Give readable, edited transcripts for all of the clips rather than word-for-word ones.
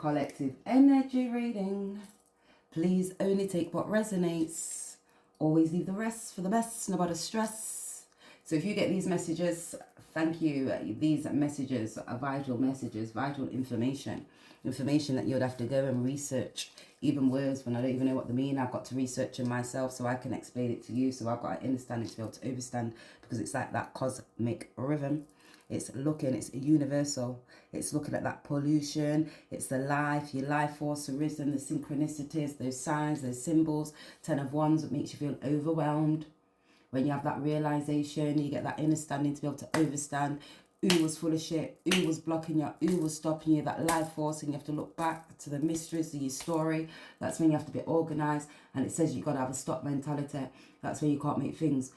Collective energy reading. Please only take what resonates. Always leave the rest for the best, no matter stress. So if you get these messages, thank you. These messages are vital messages, vital information. Information that you'd have to go and research. Even words when I don't even know what they mean, I've got to research it myself so I can explain it to you. So I've got to understand it to be able to understand, because it's like that cosmic rhythm. It's universal. It's looking at that pollution. It's the life, your life force arisen, the synchronicities, those signs, those symbols. 10 of Wands, that makes you feel overwhelmed. When you have that realization, you get that understanding to be able to overstand who was full of shit, who was blocking you, who was stopping you, that life force, and you have to look back to the mysteries of your story. That's when you have to be organized, and it says you've got to have a stop mentality. That's when you can't make things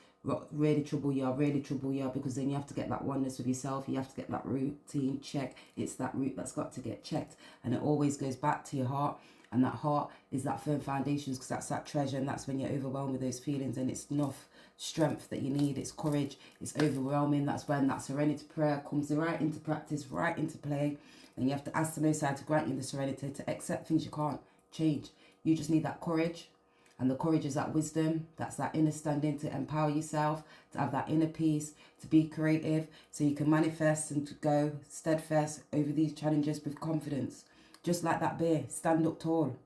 really trouble you, because then you have to get that oneness with yourself. You have to get that routine check. It's that root that's got to get checked, and it always goes back to your heart, and that heart is that firm foundations, because that's that treasure, and that's when you're overwhelmed with those feelings, and it's enough strength that you need. It's courage. It's overwhelming. That's when that serenity prayer comes right into practice, right into play, and you have to ask the Most High to grant you the serenity to accept things you can't change. You just need that courage. And the courage is that wisdom, that's that inner standing to empower yourself, to have that inner peace, to be creative, so you can manifest and to go steadfast over these challenges with confidence. Just like that bear, stand up tall.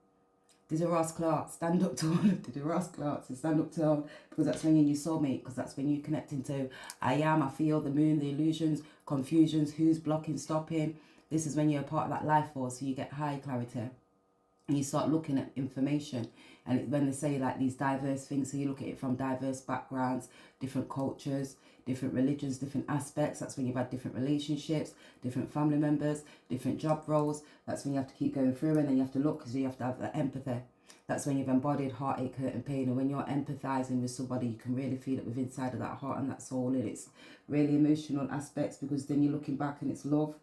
Did a Ross Clark, stand up tall. Did a Ross Clark, so stand up tall, because that's when you're your soulmate, because that's when you connect into I am, I feel, the moon, the illusions, confusions, who's blocking, stopping. This is when you're a part of that life force, so you get high clarity. And you start looking at information, and when they say like these diverse things, so you look at it from diverse backgrounds, different cultures, different religions, different aspects. That's when you've had different relationships, different family members, different job roles. That's when you have to keep going through, and then you have to look, because you have to have that empathy. That's when you've embodied heartache, hurt and pain, and when you're empathizing with somebody, you can really feel it within inside of that heart and that soul, and it's really emotional aspects, because then you're looking back and it's love.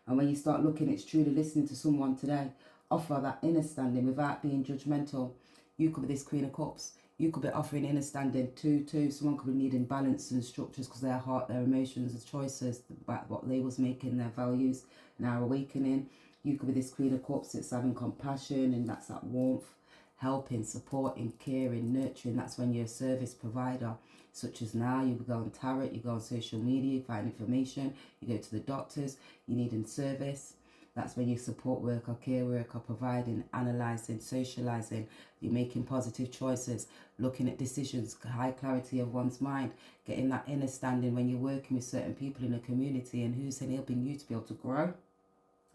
And when you start looking, it's truly listening to someone today offer that inner standing without being judgmental. You could be this Queen of Cups. You could be offering inner standing too. Someone could be needing balance and structures, because their heart, their emotions, the choices about what they was making, their values, now awakening. You could be this Queen of Cups that's having compassion, and that's that warmth, helping, supporting, caring, nurturing. That's when you're a service provider, such as now you go on tarot, you go on social media, you find information, you go to the doctors, you need in service. That's when you support worker, care worker, providing, analysing, socialising. You're making positive choices, looking at decisions, high clarity of one's mind, getting that inner standing when you're working with certain people in a community, and who's helping you to be able to grow.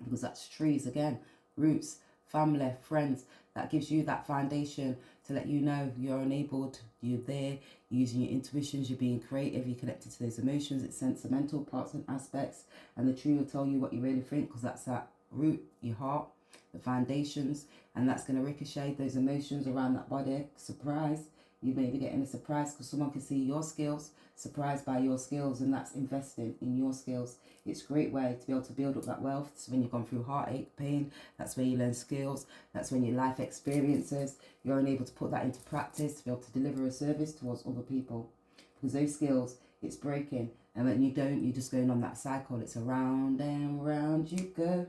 Because that's trees again, roots, family, friends. That gives you that foundation to let you know you're enabled, you're there, you're using your intuitions, you're being creative, you're connected to those emotions, it's sentimental parts and aspects, and the tree will tell you what you really think, because that's that root, your heart, the foundations, and that's going to ricochet those emotions around that body. Surprise, you may be getting a surprise because someone can see your skills, surprised by your skills, and that's investing in your skills. It's a great way to be able to build up that wealth. So when you've gone through heartache, pain, that's where you learn skills. That's when your life experiences, you're able to put that into practice to be able to deliver a service towards other people. Because those skills, it's breaking. And when you don't, you're just going on that cycle. It's around and round you go.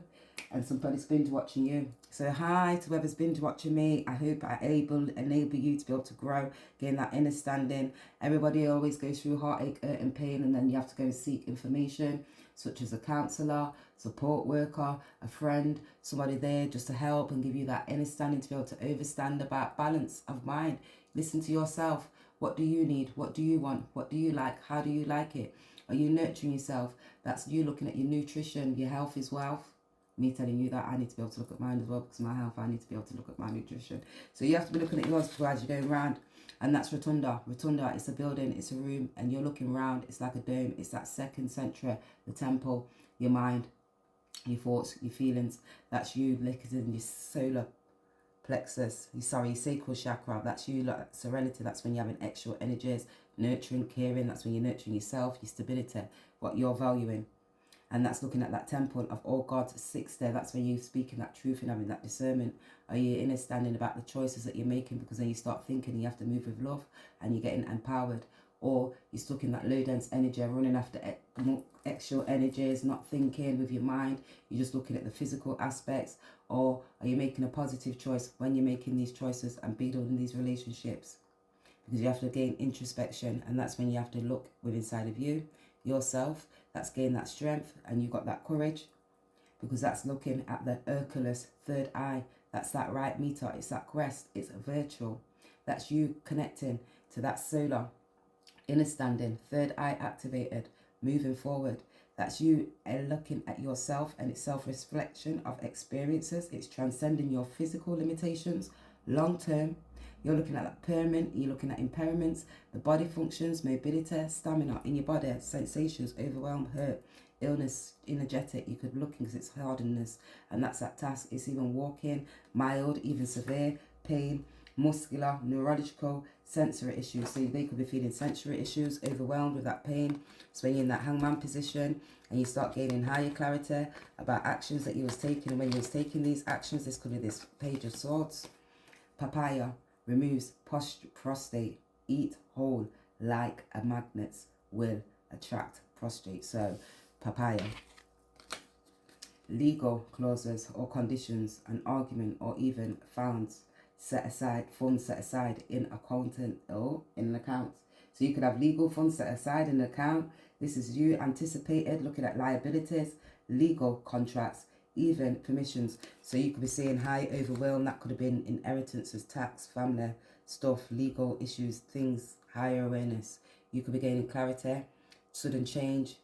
And somebody's binge watching you. So hi to whoever's binge watching me. I hope I enable you to be able to grow, gain that inner standing. Everybody always goes through heartache, hurt and pain, and then you have to go and seek information, such as a counsellor, support worker, a friend, somebody there just to help and give you that inner standing to be able to overstand about balance of mind. Listen to yourself. What do you need? What do you want? What do you like? How do you like it? Are you nurturing yourself? That's you looking at your nutrition. Your health is wealth. Me telling you that I need to be able to look at mine as well, because my health, I need to be able to look at my nutrition. So you have to be looking at yours as you're going around. And that's Rotunda. Rotunda, it's a building, it's a room, and you're looking around. It's like a dome. It's that second century, the temple, your mind, your thoughts, your feelings. That's you located in your solar plexus, your sacral chakra. That's you, like serenity. That's when you're having extra energies, nurturing, caring. That's when you're nurturing yourself, your stability, what you're valuing. And that's looking at that temple of all God's 60. That's where you're speaking that truth and having that discernment. Are you understanding about the choices that you're making? Because then you start thinking and you have to move with love and you're getting empowered. Or you're stuck in that low dense energy, running after extra energies, not thinking with your mind. You're just looking at the physical aspects. Or are you making a positive choice when you're making these choices and building these relationships? Because you have to gain introspection, and that's when you have to look within inside of you, yourself. That's gain that strength, and you got that courage, because that's looking at the Hercules third eye. That's that right meter. It's that quest. It's virtual. That's you connecting to that solar understanding, third eye activated, moving forward. That's you looking at yourself, and it's self-reflection of experiences. It's transcending your physical limitations long term. You're looking at that permanent, you're looking at impairments, the body functions, mobility, stamina in your body, sensations, overwhelm, hurt, illness, energetic. You could look because it's hardness, and that's that task. It's even walking, mild, even severe, pain, muscular, neurological, sensory issues. So they could be feeling sensory issues, overwhelmed with that pain. So when you're in that hangman position and you start gaining higher clarity about actions that you was taking, and when you was taking these actions, this could be this Page of Swords. Papaya removes prostate, eat whole like a magnet will attract prostate. So papaya. Legal clauses or conditions, an argument, or even funds set aside in accountant or in an account. So you could have legal funds set aside in an account. This is you anticipated, looking at liabilities, legal contracts, even permissions. So you could be saying high overwhelm. That could have been inheritances, tax, family stuff, legal issues, things, higher awareness. You could be gaining clarity, sudden change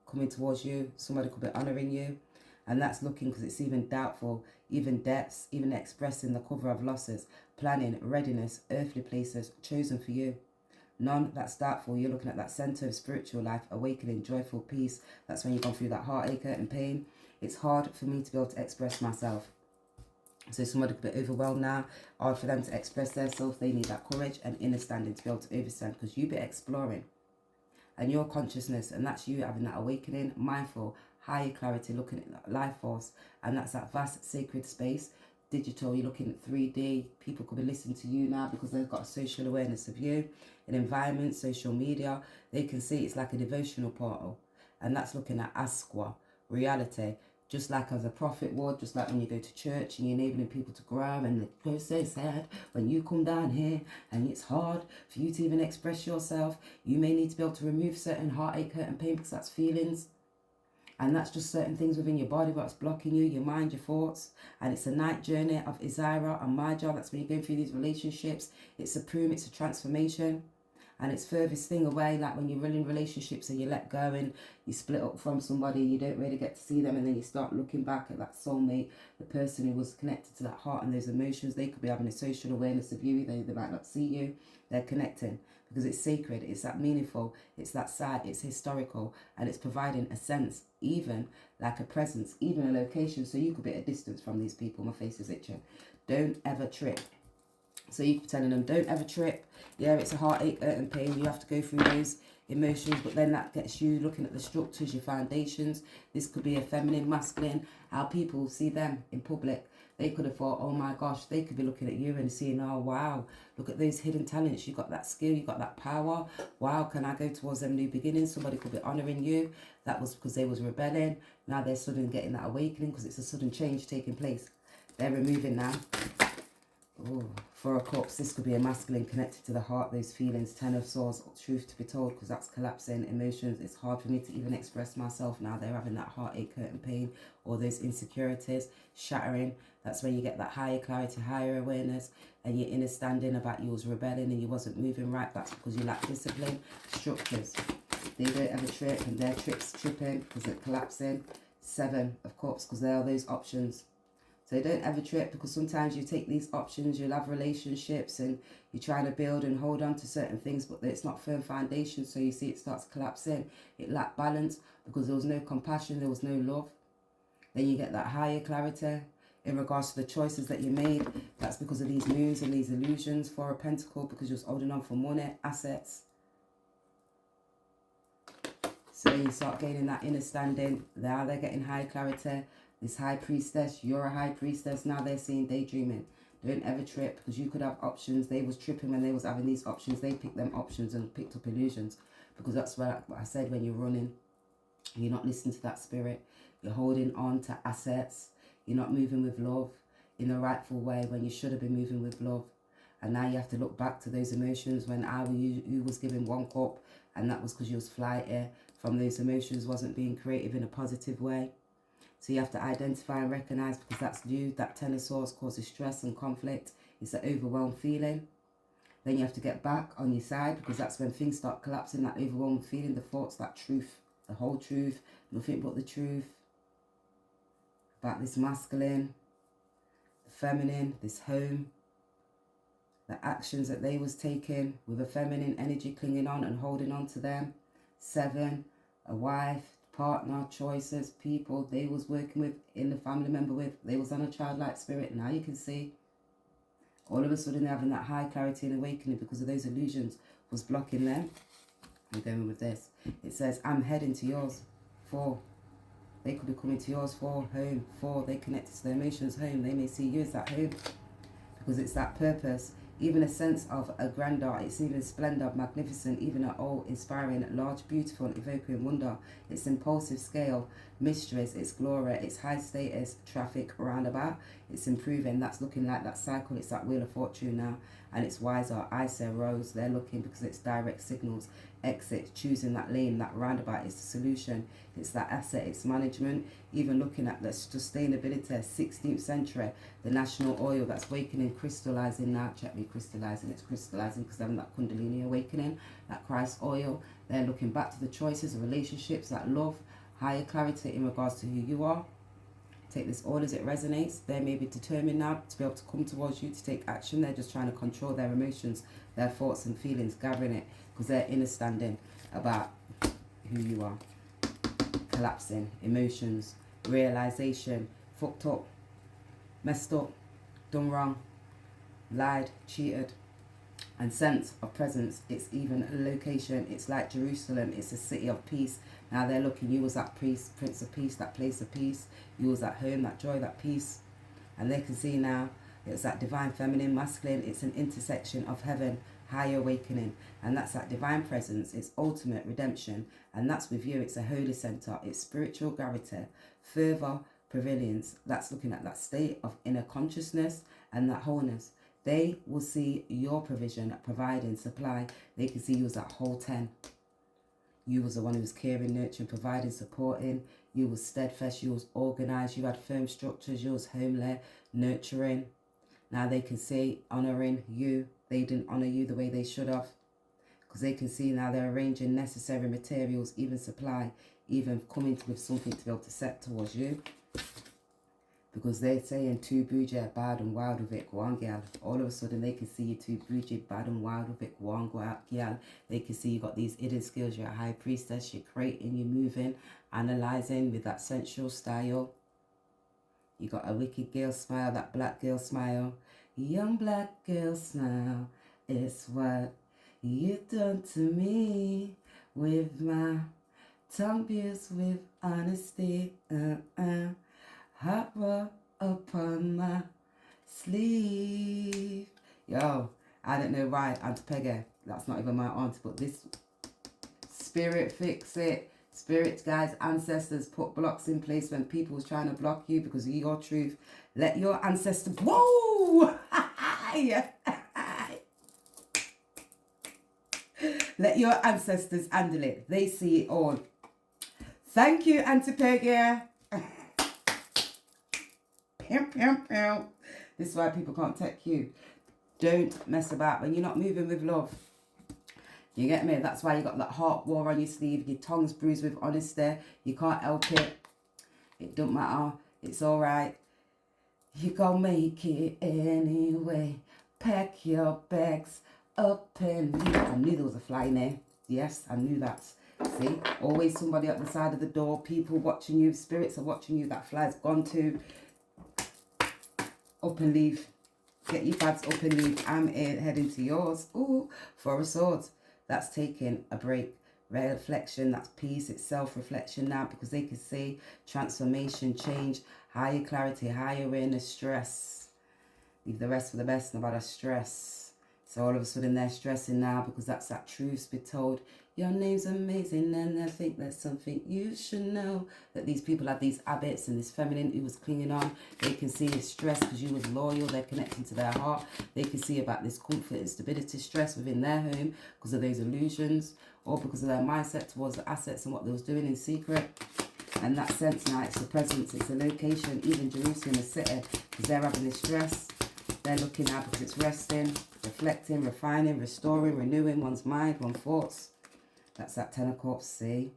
coming towards you. Somebody could be honoring you, and that's looking because it's even doubtful, even debts, even expressing the cover of losses, planning, readiness, earthly places chosen for you. None that's doubtful. You're looking at that center of spiritual life, awakening, joyful peace. That's when you've gone through that heartache and pain. It's hard for me to be able to express myself. So somebody could be overwhelmed now, or for them to express themselves, they need that courage and inner standing to be able to understand, because you be exploring and your consciousness, and that's you having that awakening, mindful, higher clarity, looking at life force, and that's that vast sacred space. Digital, you're looking at 3D. People could be listening to you now because they've got a social awareness of you. An environment, social media, they can see it's like a devotional portal, and that's looking at Asqua, reality. Just like as a prophet would, just like when you go to church and you're enabling people to grow, and the process sad when you come down here and it's hard for you to even express yourself. You may need to be able to remove certain heartache, hurt and pain, because that's feelings. And that's just certain things within your body what's blocking you, your mind, your thoughts. And it's a night journey of Isira and Maja. That's when you're going through these relationships. It's a prune, it's a transformation. And it's furthest thing away, like when you're in relationships and you let go and you split up from somebody, you don't really get to see them, and then you start looking back at that soulmate, the person who was connected to that heart and those emotions. They could be having a social awareness of you, they might not see you, they're connecting because it's sacred, it's that meaningful, it's that sad, it's historical, and it's providing a sense, even like a presence, even a location. So you could be at a distance from these people. My face is itching. Don't ever trip. So you keep telling them, don't ever trip. Yeah, it's a heartache, hurt and pain. You have to go through those emotions, but then that gets you looking at the structures, your foundations. This could be a feminine, masculine, how people see them in public. They could have thought, oh my gosh, they could be looking at you and seeing, oh wow, look at those hidden talents. You got that skill, you got that power. Wow, can I go towards them new beginnings? Somebody could be honouring you. That was because they was rebelling. Now they're suddenly getting that awakening because it's a sudden change taking place. They're removing now. Oh, Four of Cups, this could be a masculine connected to the heart, those feelings. Ten of Swords, truth to be told, because that's collapsing emotions. It's hard for me to even express myself now. They're having that heartache, hurt and pain, or those insecurities, shattering. That's when you get that higher clarity, higher awareness, and your inner standing about you was rebelling and you wasn't moving right. That's because you lack discipline. Structures, they don't ever trip, and their tripping because they're collapsing. Seven of Cups, because there are those options. So don't ever trip, because sometimes you take these options, you'll have relationships and you're trying to build and hold on to certain things, but it's not firm foundation. So you see it starts collapsing. It lacked balance because there was no compassion, there was no love. Then you get that higher clarity in regards to the choices that you made. That's because of these moons and these illusions. Four of Pentacles, because you're holding on for money, assets. So you start gaining that inner standing. Now they're getting high clarity. This high priestess, you're a high priestess. Now they're seeing daydreaming. Don't ever trip, because you could have options. They was tripping when they was having these options. They picked them options and picked up illusions, because that's what I said, when you're running, you're not listening to that spirit. You're holding on to assets. You're not moving with love in the rightful way when you should have been moving with love. And now you have to look back to those emotions when you was given 1 cup, and that was because you was flighty from those emotions, wasn't being creative in a positive way. So you have to identify and recognize, because that's you. That Ten of Swords causes stress and conflict. It's an overwhelmed feeling. Then you have to get back on your side, because that's when things start collapsing, that overwhelmed feeling, the thoughts, that truth, the whole truth, nothing but the truth about this masculine, the feminine, this home, the actions that they was taking with a feminine energy clinging on and holding on to them. 7, a wife, partner, choices, people they was working with, in the family member with, they was on a childlike spirit. Now you can see all of a sudden they're having that high clarity and awakening because of those illusions was blocking them. I'm going with this. It says, I'm heading to yours. 4, they could be coming to yours. 4, home. 4, they connected to their emotions. Home, they may see you as that home, because it's that purpose. Even a sense of a grandeur, it's even splendor, magnificent, even an awe, inspiring, large, beautiful, evoking wonder. It's impulsive scale, mysteries, it's glory, it's high status, traffic, roundabout, it's improving. That's looking like that cycle, it's that wheel of fortune now. And it's wiser, I say rose, they're looking because it's direct signals, exit, choosing that lane, that roundabout is the solution. It's that asset, it's management, even looking at the sustainability, 16th century, the national oil that's awakening, crystallizing now. Check me, crystallizing, it's crystallizing because they're having that Kundalini awakening, that Christ oil. They're looking back to the choices, the relationships, that love, higher clarity in regards to who you are. Take this all as it resonates. They may be determined now to be able to come towards you to take action. They're just trying to control their emotions, their thoughts and feelings, gathering it, because they're understanding about who you are. Collapsing, emotions, realization, fucked up, messed up, done wrong, lied, cheated, and sense of presence. It's even a location. It's like Jerusalem. It's a city of peace. Now they're looking, you was that Prince of Peace, that place of peace. You was that home, that joy, that peace. And they can see now it's that divine feminine, masculine. It's an intersection of heaven, higher awakening. And that's that divine presence. It's ultimate redemption. And that's with you. It's a holy center. It's spiritual gravity, further prevalence. That's looking at that state of inner consciousness and that wholeness. They will see your provision, providing, supply. They can see you as that whole 10. You was the one who was caring, nurturing, providing, supporting. You was steadfast, you was organised, you had firm structures, you was homely, nurturing. Now they can see honouring you. They didn't honour you the way they should have. Because they can see now they're arranging necessary materials, even supply, even coming with something to be able to set towards you. Because they're saying too bougie, bad and wild with it, go on, gal. All of a sudden they can see you too bougie, bad and wild with it, go on, gal. They can see you got these hidden skills. You're a high priestess. You're creating, you're moving, analysing with that sensual style. You got a wicked girl smile, that black girl smile. Young black girl smile. It's what you done to me with my tongue pierced with honesty. Hot raw upon my sleeve. Yo, I don't know why, Auntie Peggy, that's not even my aunt, but this spirit fix it. Spirits, guys, ancestors put blocks in place when people was trying to block you because of your truth. Let your ancestors, whoa! Let your ancestors handle it. They see it all. Thank you, Auntie Peggy. This is why people can't take you. Don't mess about when you're not moving with love. You get me? That's why you got that heart war on your sleeve. Your tongue's bruised with honesty. You can't help it. It don't matter. It's all right. You gonna make it anyway. Pack your bags up and leave. I knew there was a fly in there. Yes, I knew that. See? Always somebody at the side of the door. People watching you. Spirits are watching you. That fly's gone too. Up and leave. Get your bags up and leave. I'm heading to yours. Ooh, 4 of Swords. That's taking a break. Reflection, that's peace. It's self-reflection now because they can see transformation, change, higher clarity, higher awareness, stress. Leave the rest for the best, no matter stress. So all of a sudden they're stressing now because that's that truth be told. Your name's amazing, and I think that's something you should know. That these people have these habits, and this feminine who was clinging on, they can see his stress because you was loyal, they're connecting to their heart. They can see about this comfort and stability stress within their home because of those illusions, or because of their mindset towards the assets and what they was doing in secret. And that sense now, it's a presence, it's a location, even Jerusalem, a city, because they're having this stress. They're looking at because it's resting, reflecting, refining, restoring, renewing one's mind, one's thoughts. That's that Ten of Cups, see?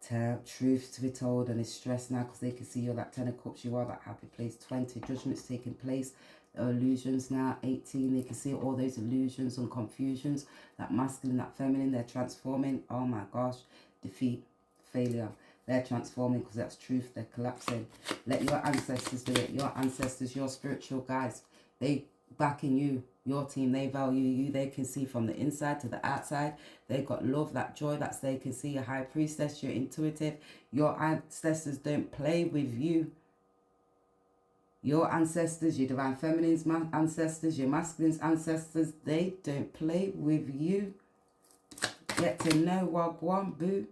Truth to be told, and it's stress now because they can see you're that Ten of Cups, you are that happy place. 20, judgments taking place. There are illusions now. 18, they can see all those illusions and confusions. That masculine, that feminine, they're transforming. Oh my gosh. Defeat, failure. They're transforming because that's truth. They're collapsing. Let your ancestors do it. Your ancestors, your spiritual guides, they back in you. Your team, they value you. They can see from the inside to the outside. They've got love, that joy, that's they can see. Your high priestess, you're intuitive. Your ancestors don't play with you. Your ancestors, your divine feminine's ancestors, your masculine's ancestors, they don't play with you. Get to know Wagwan, boo.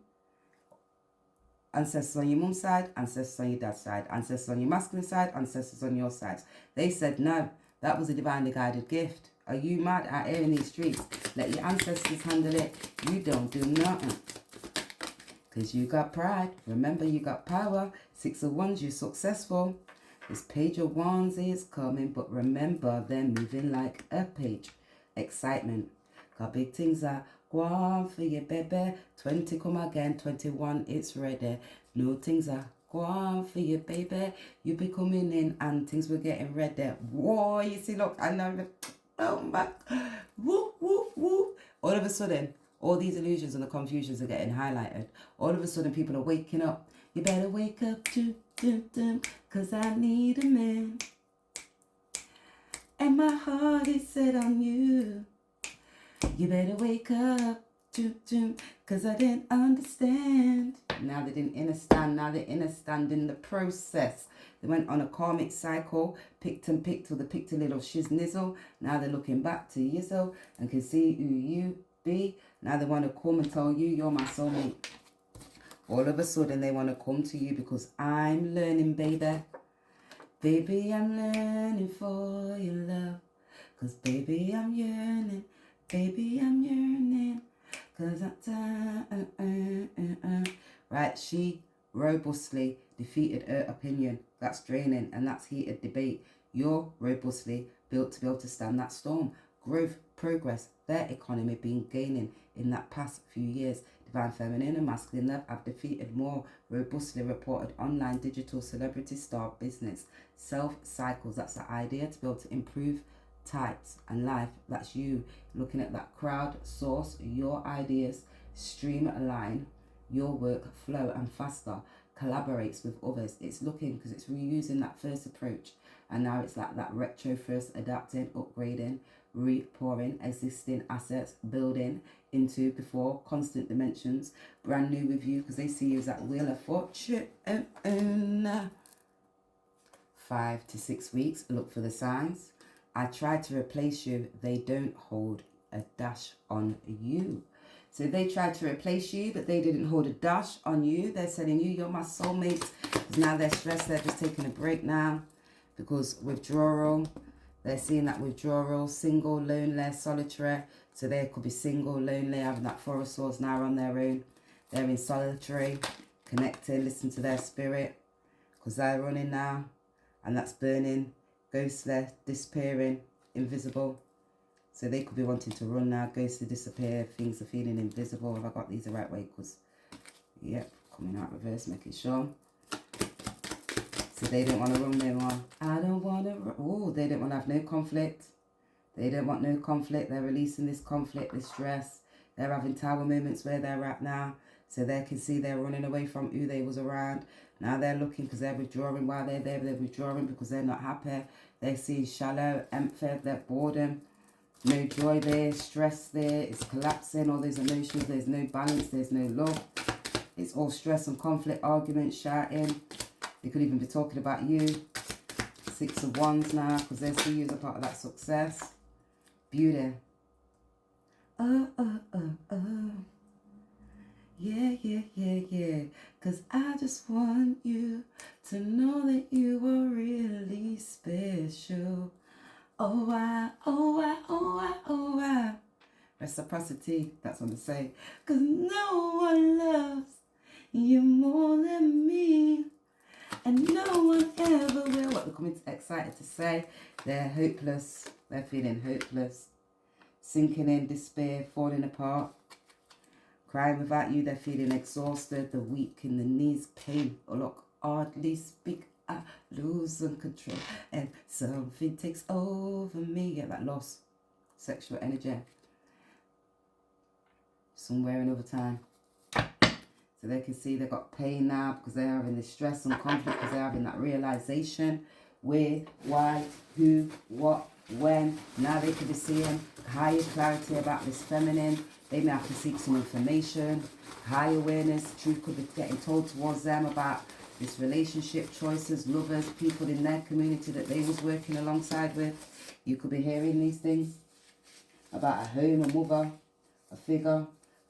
Ancestors on your mum's side, ancestors on your dad's side, ancestors on your masculine side, ancestors on your side. They said no. That was a divinely guided gift. Are you mad out here in these streets? Let your ancestors handle it. You don't do nothing. Because you got pride. Remember, you got power. 6 of Wands, you're successful. This Page of Wands is coming, but remember, they're moving like a page. Excitement. Got big things that go on for you, baby. 20 come again. 21, it's ready. No things are go on for you, baby. You be coming in and things were getting ready. Whoa, you see, look, I never, oh my, woo, woo, woo. All of a sudden, all these illusions and the confusions are getting highlighted. All of a sudden, people are waking up. You better wake up, cause I need a man. And my heart is set on you. You better wake up, cause I didn't understand. Now they didn't understand, now they understand in the process. They went on a karmic cycle, picked with a picked a little shiznizzle. Now they're looking back to Yizzo and can see who you be. Now they want to come and tell you you're my soulmate. All of a sudden they want to come to you because I'm learning, baby. Baby, I'm learning for your love. Cause baby, I'm yearning. Baby, I'm yearning. Cause Right, she robustly defeated her opinion. That's draining and that's heated debate. You're robustly built to be able to stand that storm. Growth, progress, their economy been gaining in that past few years. Divine feminine and masculine love have defeated more robustly reported online digital celebrity star business. Self cycles, that's the idea to be able to improve types and life. That's you looking at that crowd source, your ideas, stream align, your work flow and faster, collaborates with others. It's looking because it's reusing that first approach, and now it's like that retro first, adapting, upgrading, re-pouring existing assets, building into before constant dimensions, brand new with you because they see you as that wheel of fortune. 5 to 6 weeks, look for the signs. I tried to replace you, they don't hold a dash on you. So they tried to replace you, but they didn't hold a dash on you. They're telling you, you're my soulmate. Because now they're stressed, they're just taking a break now. Because withdrawal, they're seeing that withdrawal, single, lonely, solitary. So they could be single, lonely, having that Four of Swords now on their own. They're in solitary, connecting, listen to their spirit. Because they're running now. And that's burning, ghostly, disappearing, invisible. So they could be wanting to run now, ghostly, disappear, things are feeling invisible. Have I got these the right way? Because, yep, coming out reverse, making sure. So they don't want to run no more. I don't want to, oh, they don't want to have no conflict. They don't want no conflict. They're releasing this conflict, this stress. They're having tower moments where they're at now. So they can see they're running away from who they was around. Now they're looking because they're withdrawing while they're there. They're withdrawing because they're not happy. They're seeing shallow, empty, they're boredom. No joy there, stress there. It's collapsing, all those emotions. There's no balance, there's no love. It's all stress and conflict, arguments, shouting. They could even be talking about you. 6 of Wands now because they see you as a part of that success. Beauty. Oh, oh, oh, oh. Yeah, yeah, yeah, yeah. 'Cause I just want you to know that you are really special. Oh, why, oh, why, oh, why, oh, why. Reciprocity, that's what I say. 'Cause no one loves you more than me. And no one ever will. What they're coming excited to say. They're hopeless. They're feeling hopeless. Sinking in despair, falling apart. Crying without you, they're feeling exhausted. The weak in the knees, pain. Or look, hardly speak. I lose control. And something takes over me. Yeah, that loss. Sexual energy. Somewhere another time. So they can see they've got pain now because they're having this stress and conflict because they're having that realization where, why, who, what, when. Now they could be seeing higher clarity about this feminine. They may have to seek some information, high awareness. Truth could be getting told towards them about this relationship choices, lovers, people in their community that they was working alongside with. You could be hearing these things about a home, a mother, a figure,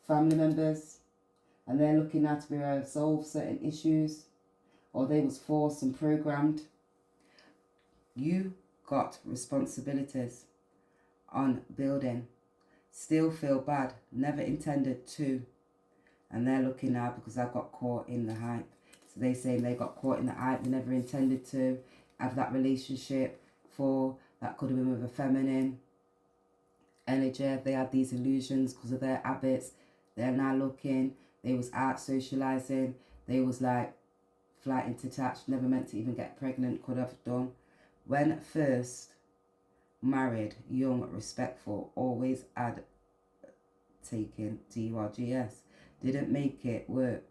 family members. And they're looking now to be able to solve certain issues, or they was forced and programmed. You got responsibilities on building. Still feel bad, never intended to. And they're looking now because I got caught in the hype. So they saying they got caught in the hype, they never intended to have that relationship for, that could have been with a feminine energy. They had these illusions because of their habits. They're now looking. They was out socializing. They was like flighting detached, never meant to even get pregnant, could have done. When first married, young, respectful, always had taken TURGS. Didn't make it work.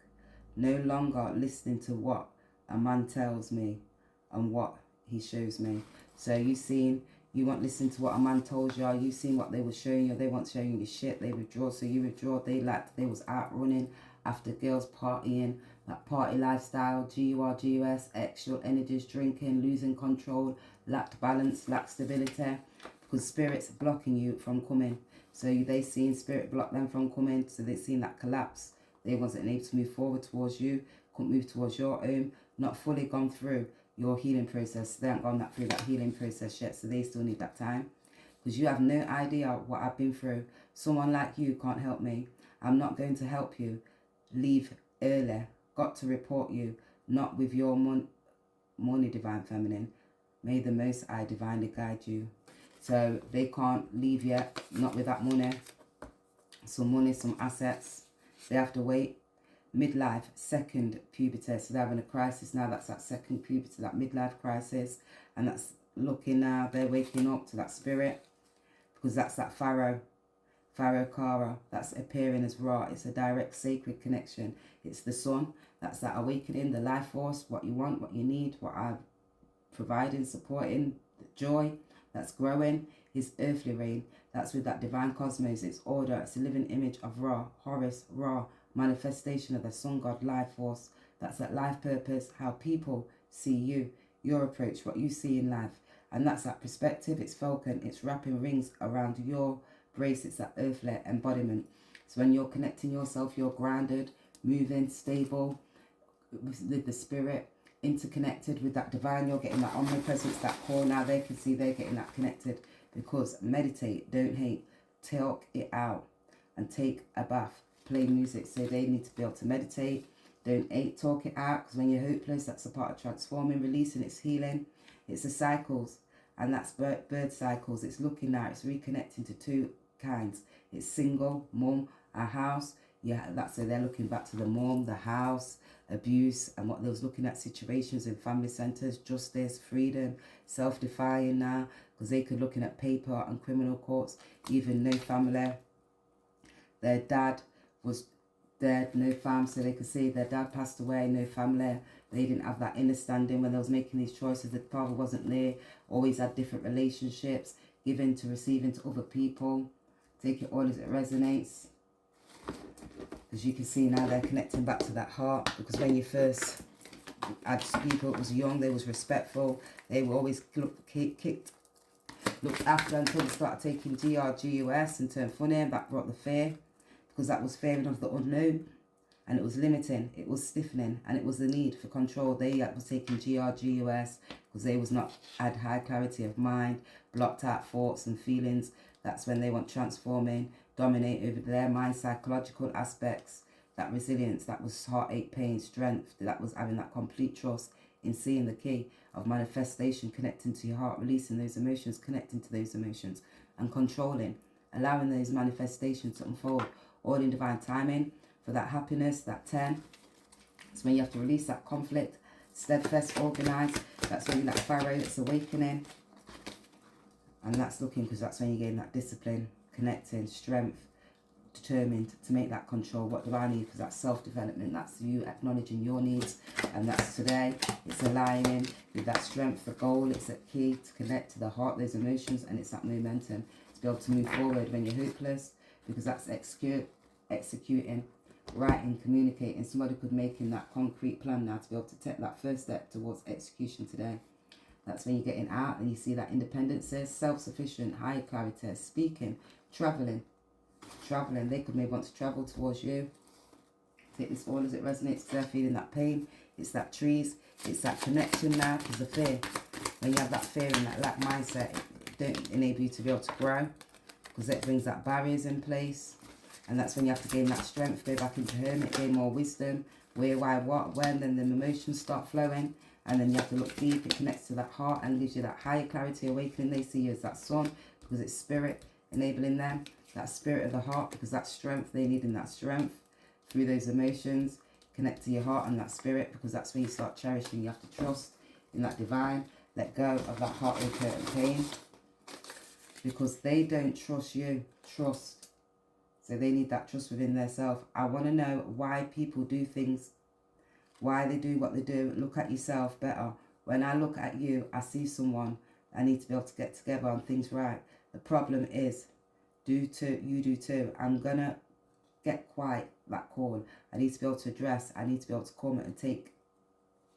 No longer listening to what a man tells me and what he shows me. So you seen, you weren't listening to what a man told you, you seen what they were showing you, they weren't showing you shit, they withdraw, so you withdraw. They was out running after girls, partying, that party lifestyle, GURGUS, sexual energies, drinking, losing control, lacked balance, lacked stability, because spirit's blocking you from coming. So they seen spirit block them from coming, so they seen that collapse. They wasn't able to move forward towards you, couldn't move towards your own, not fully gone through your healing process. They haven't gone through that healing process yet, so they still need that time. Because you have no idea what I've been through. Someone like you can't help me. I'm not going to help you. Leave early. Got to report you. Not with your money, Divine Feminine. May the Most High divinely guide you. So they can't leave yet. Not with that money. Some money, some assets. They have to wait. Midlife, second puberty. So they're having a crisis now. That's that second puberty, that midlife crisis. And that's looking now. They're waking up to that spirit. Because that's that Pharaoh Kara. That's appearing as Ra. It's a direct sacred connection. It's the sun. That's that awakening, the life force. What you want, what you need, what I'm providing, supporting. The joy that's growing. His earthly reign. That's with that divine cosmos. It's order. It's a living image of Ra. Horus, Ra. Manifestation of the sun god life force. That's that life purpose, how people see you, your approach, what you see in life. And that's that perspective. It's falcon. It's wrapping rings around your brace. It's that earthly embodiment. So when you're connecting yourself, you're grounded, moving, stable with the spirit, interconnected with that divine. You're getting that omnipresence, that core. Now they can see they're getting that connected. Because meditate, don't hate, talk it out, and take a bath. Play music. So they need to be able to meditate. Don't hate, talk it out. Because when you're hopeless, that's a part of transforming, releasing, it's healing. It's the cycles. And that's bird cycles. It's looking now. It's reconnecting to two kinds. It's single, mum, a house. Yeah, that's so they're looking back to the mum, the house, abuse, and what they was looking at situations in family centres, justice, freedom, self-defying now. Because they could looking at paper and criminal courts, even no family. Their dad was dead, no fam, so they could see their dad passed away, no family. They didn't have that understanding when they was making these choices. The father wasn't there, always had different relationships, giving to receiving to other people. Take it all as it resonates. As you can see now, they're connecting back to that heart. Because when you first had people that was young, they was respectful. They were always looked after until they started taking GRGUS and turned funny, and that brought the fear. Because that was fearing of the unknown. and it was limiting, it was stiffening, and it was the need for control. They was taking GRGUS because they was not had high clarity of mind, blocked out thoughts and feelings. That's when they want transforming, dominate over their mind, psychological aspects, that resilience, that was heartache, pain, strength, that was having that complete trust in seeing the key of manifestation, connecting to your heart, releasing those emotions, connecting to those emotions, and controlling, allowing those manifestations to unfold, all in divine timing. For that happiness, that 10, it's when you have to release that conflict, steadfast, organized. That's when you're that pharaoh, it's awakening. And that's looking, because that's when you gain that discipline, connecting, strength, determined to make that control. What do I need? Because that's self-development, that's you acknowledging your needs, and that's today. It's aligning with that strength, the goal. It's a key to connect to the heart, those emotions, and it's that momentum to be able to move forward when you're hopeless, because that's executing, writing, communicating. Somebody could make in that concrete plan now to be able to take that first step towards execution today. That's when you're getting out and you see that independence, self-sufficient, higher clarity, speaking, traveling. They could maybe want to travel towards you. Take this all as it resonates, because they're feeling that pain. It's that trees, it's that connection now, because the fear. When you have that fear and that lack mindset, it don't enable you to be able to grow, because it brings that barriers in place. And that's when you have to gain that strength, go back into hermit, gain more wisdom, where, why, what, when, then the emotions start flowing. And then you have to look deep, it connects to that heart and gives you that higher clarity, awakening. They see you as that sun, because it's spirit enabling them, that spirit of the heart, because that strength, they need in that strength through those emotions. Connect to your heart and that spirit, because that's when you start cherishing. You have to trust in that divine, let go of that heartache and pain, because they don't trust you. Trust. So they need that trust within themselves. I want to know why people do things, why they do what they do. Look at yourself better. When I look at you, I see someone. I need to be able to get together on things right. The problem is, you do too. I'm going to get quite that call. I need to be able to address. I need to be able to come and take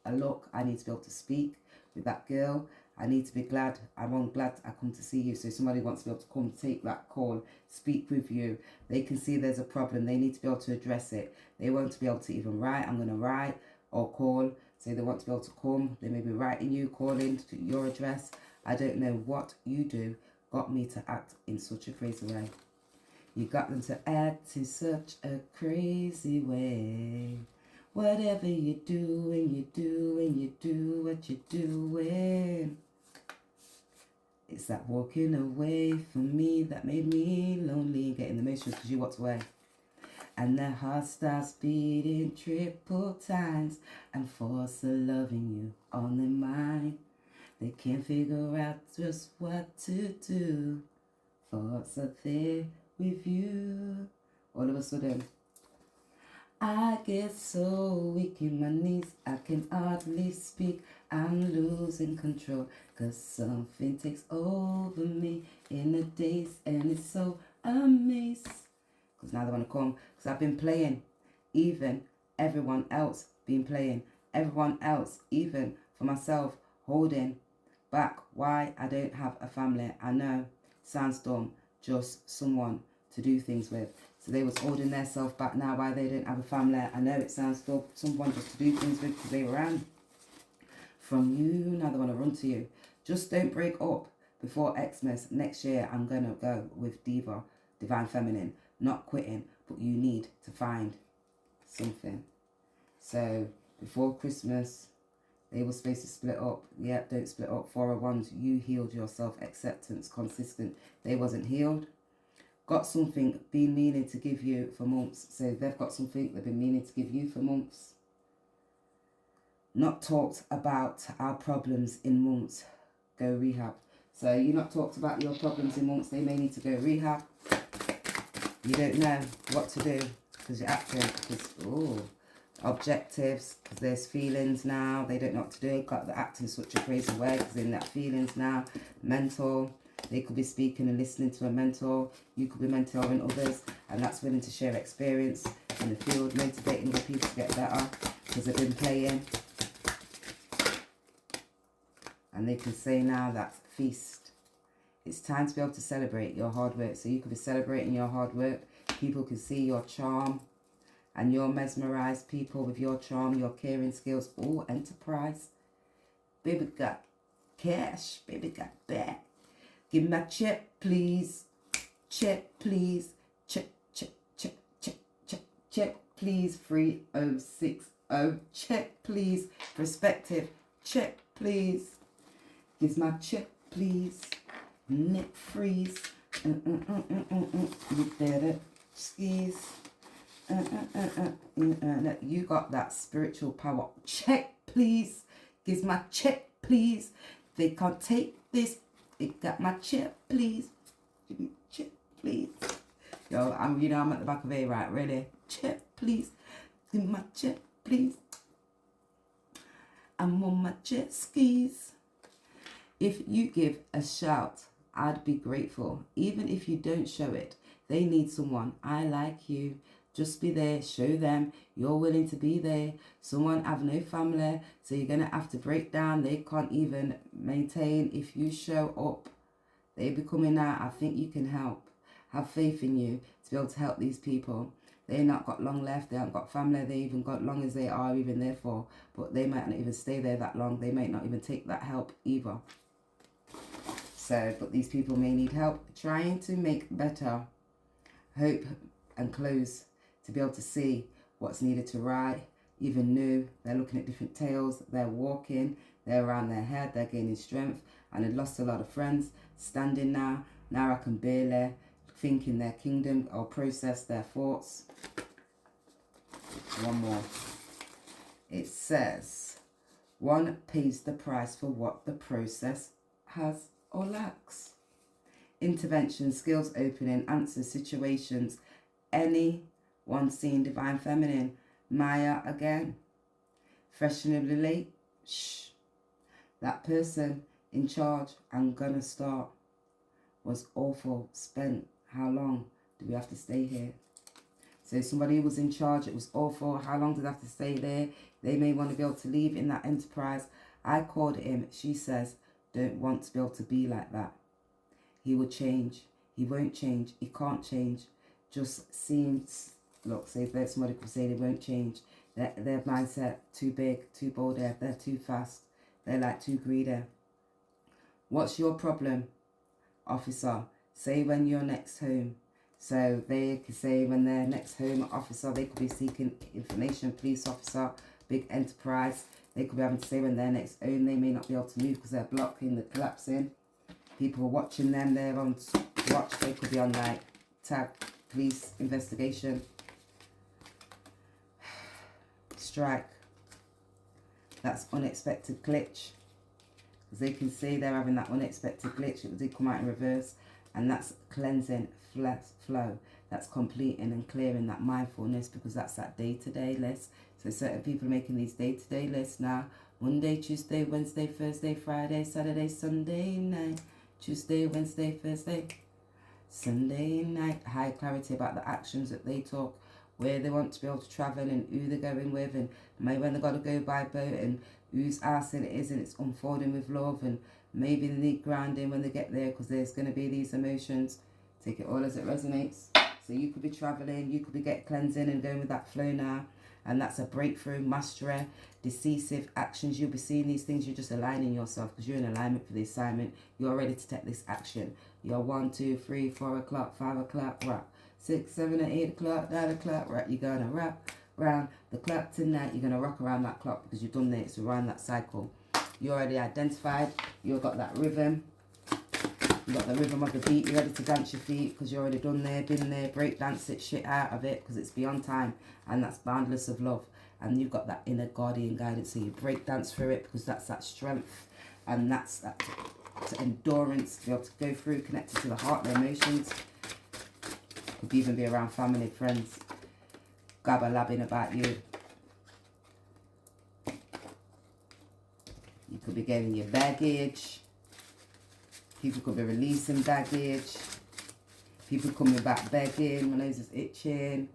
a look. I need to be able to speak with that girl. I need to be glad. I'm glad I come to see you. So somebody wants to be able to come take that call, speak with you. They can see there's a problem. They need to be able to address it. They won't be able to even write. I'm going to write or call. Say they want to be able to come. They may be writing you, calling to your address. I don't know what you do got me to act in such a crazy way. You got them to act in such a crazy way. Whatever you're doing, you do what you're doing. It's that walking away from me that made me lonely. Getting the emotions because you walked away. And the heart starts beating triple times, and force of loving you on their mind. They can't figure out just what to do. Thoughts are there with you. All of a sudden, I get so weak in my knees, I can hardly speak. I'm losing control, 'cause something takes over me in a daze, and it's so amazing. 'Cause now they want to come, 'cause I've been playing, even everyone else been playing, everyone else, even for myself, holding back why I don't have a family. I know, sounds dumb, just someone to do things with. So they was holding themselves back now why they don't have a family. I know it sounds dumb, someone just to do things with, because they ran from you, now they want to run to you. Just don't break up before Xmas. Next year I'm going to go with Diva, Divine Feminine, not quitting, but you need to find something. So before Christmas, they were supposed to split up. Yeah, don't split up. 401s, you healed yourself. Acceptance, consistent. They wasn't healed. Got something been meaning to give you for months. So they've got something they've been meaning to give you for months. Not talked about our problems in months. Go rehab. So you not talked about your problems in months. They may need to go rehab. You don't know what to do because you're acting. Because, objectives, because there's feelings now. They don't know what to do. Got the acting such a crazy way because they're in that feelings now. Mentor. They could be speaking and listening to a mentor. You could be mentoring others, and that's willing to share experience in the field, motivating other people to get better because they've been playing. And they can say now that feast. It's time to be able to celebrate your hard work. So you could be celebrating your hard work. People can see your charm. And you'll mesmerize people with your charm, your caring skills. Oh, enterprise. Baby got cash. Baby got back. Give me my check, please. Check, please. Check, check, check, check, check, check, please. 3060. Check, please. Perspective. Check, please. Gives my check, please. Neck freeze. You did it. Skis. You got that spiritual power. Check, please. Gives my check, please. They can't take this. It got my check, please. Give me check, please. Yo, I'm at the back of A, right? Ready? Check, please. Give me my check, please. I'm on my jet skis. If you give a shout, I'd be grateful. Even if you don't show it, they need someone. I like you. Just be there. Show them you're willing to be there. Someone have no family, so you're going to have to break down. They can't even maintain. If you show up, they be coming out. I think you can help. Have faith in you to be able to help these people. They not got long left. They haven't got family. They even got long as they are even there for. But they might not even stay there that long. They might not even take that help either. So, but these people may need help trying to make better hope and close to be able to see what's needed to write, even new. They're looking at different tales. They're walking. They're around their head. They're gaining strength. And they've lost a lot of friends. Standing now. Now I can barely think in their kingdom or process their thoughts. One more. It says, one pays the price for what the process has or lacks. Intervention, skills opening, answers, situations. Anyone seen Divine Feminine? Maya again. Fashionably late. Shh. That person in charge, I'm gonna start, was awful. Spent how long do we have to stay here? So somebody who was in charge, it was awful. How long do they have to stay there? They may want to be able to leave in that enterprise. I called him. She says, don't want to be able to be like that. He will change. He won't change. He can't change. Just seems, look, say if somebody could say they won't change. Their mindset too big, too bold. They're too fast. They're like too greedy. What's your problem, officer? Say when you're next home. So they could say when they're next home, officer, they could be seeking information, police officer, big enterprise. They could be having to say when they're next home. They may not be able to move because they're blocking, they're collapsing. People are watching them, they're on watch. They could be on like tag, police investigation. Strike. That's unexpected glitch. Because they can see they're having that unexpected glitch. It did come out in reverse. And that's cleansing, flow. That's completing and clearing that mindfulness, because that's that day-to-day list. So certain people are making these day-to-day lists now. Monday, Tuesday, Wednesday, Thursday, Friday, Saturday, Sunday night. Tuesday, Wednesday, Thursday, Sunday night. High clarity about the actions that they took, where they want to be able to travel and who they're going with, and maybe when they've got to go by boat and whose ass it is, and it's unfolding with love, and maybe they need grounding when they get there because there's going to be these emotions. Take it all as it resonates. So you could be traveling, you could be getting cleansing and going with that flow now. And that's a breakthrough, mastery, decisive actions. You'll be seeing these things. You're just aligning yourself because you're in alignment for the assignment. You're ready to take this action. You're 1, 2, 3, 4 o'clock, 5 o'clock, right? 6, 7, and 8 o'clock, 9 o'clock, right? You're going to rock around the clock tonight. You're going to rock around that clock because you've done this. It's around that cycle. You're already identified. You've got that rhythm. You've got the rhythm of the beat. You're ready to dance your feet because you're already done there, been there. Break dance it, shit out of it because it's beyond time. And that's boundless of love. And you've got that inner guardian guidance. So you break dance through it because that's that strength. And that's that endurance to be able to go through, connected to the heart, the emotions. Could even be around family, friends. Gabba labbing about you. You could be getting your baggage. People could be releasing baggage. People coming back begging. My nose is itching.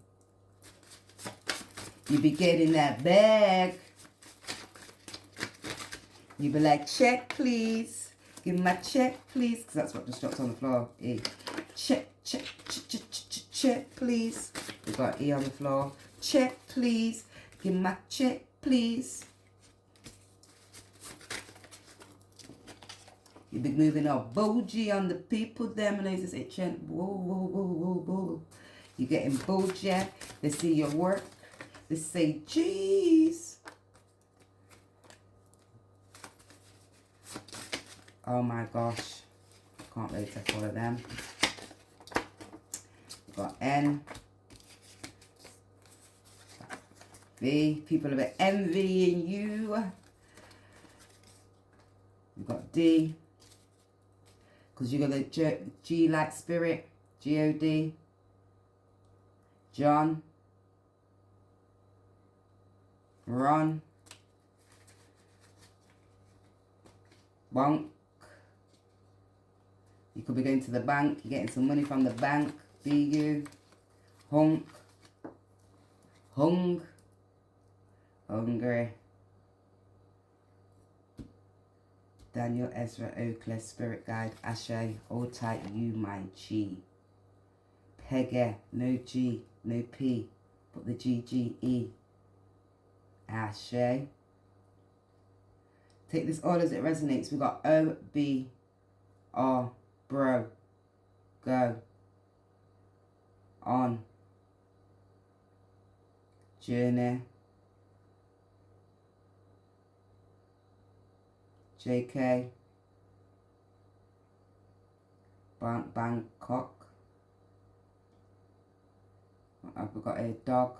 You be getting that bag. You be like, check, please. Give me my check, please. Because that's what just dropped on the floor. E. Check, check, check, check, check, check, please. We got E on the floor. check, please. Give me my check, please. You be moving up bougie on the people, them, and it's itching. Whoa, whoa, whoa, whoa, whoa. You getting bougie. They see your work. They say, jeez. Oh my gosh. Can't really take all of them. Got N. V. People are envying you. You've got D. Because you got the G like spirit. G-O-D. John. Ron. Bonk. You could be going to the bank. You're getting some money from the bank. B-U. Honk. Hung. Hungry. Daniel, Ezra, Oakley, Spirit Guide, Ashe, hold tight, you my G. Peggy, no G, no P, put the G-G-E. Ashe. Take this all as it resonates. We got O, B, R, bro, go, on, journey, JK, Bangkok. I've got a dog.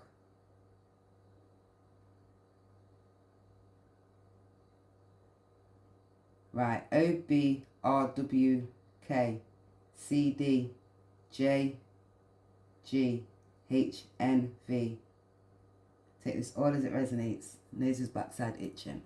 Right, O, B, R, W, K, C, D, J, G, H, N, V. Take this all as it resonates. Nose's backside itching.